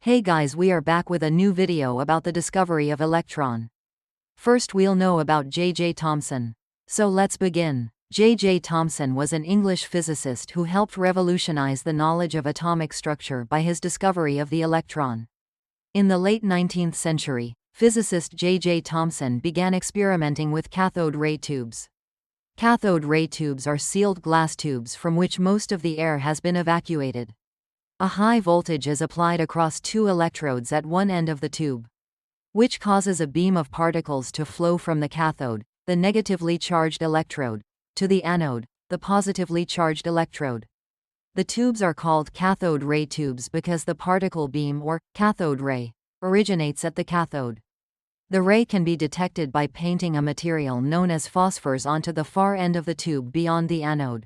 Hey guys, we are back with a new video about the discovery of electron. First we'll know about J.J. Thomson. So let's begin. J.J. Thomson was an English physicist who helped revolutionize the knowledge of atomic structure by his discovery of the electron. In the late 19th century, physicist J.J. Thomson began experimenting with cathode ray tubes. Cathode ray tubes are sealed glass tubes from which most of the air has been evacuated. A high voltage is applied across two electrodes at one end of the tube, which causes a beam of particles to flow from the cathode, the negatively charged electrode, to the anode, the positively charged electrode. The tubes are called cathode ray tubes because the particle beam or cathode ray originates at the cathode. The ray can be detected by painting a material known as phosphors onto the far end of the tube beyond the anode.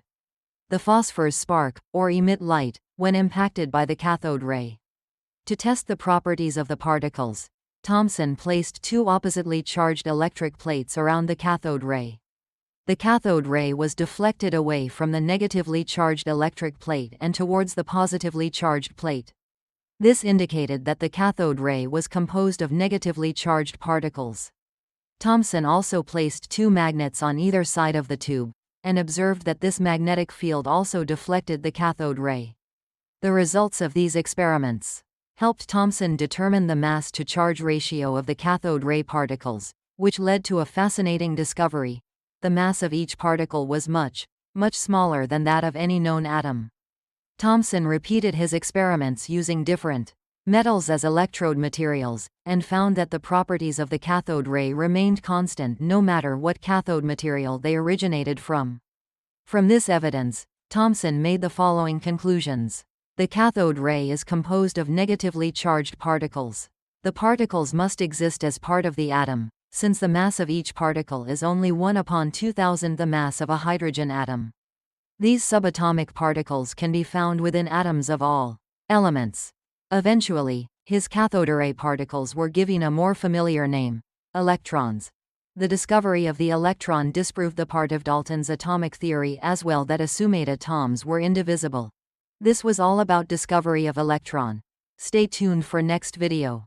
The phosphors spark, or emit light, when impacted by the cathode ray. To test the properties of the particles, Thomson placed two oppositely charged electric plates around the cathode ray. The cathode ray was deflected away from the negatively charged electric plate and towards the positively charged plate. This indicated that the cathode ray was composed of negatively charged particles. Thomson also placed two magnets on either side of the tube, and observed that this magnetic field also deflected the cathode ray. The results of these experiments helped Thomson determine the mass-to-charge ratio of the cathode ray particles, which led to a fascinating discovery. The mass of each particle was much, much smaller than that of any known atom. Thomson repeated his experiments using different metals as electrode materials, and found that the properties of the cathode ray remained constant no matter what cathode material they originated from. From this evidence, Thomson made the following conclusions. The cathode ray is composed of negatively charged particles. The particles must exist as part of the atom, since the mass of each particle is only 1/2000 the mass of a hydrogen atom. These subatomic particles can be found within atoms of all elements. Eventually, his cathode ray particles were given a more familiar name, electrons. The discovery of the electron disproved the part of Dalton's atomic theory as well, that assumed atoms were indivisible. This was all about discovery of electron. Stay tuned for next video.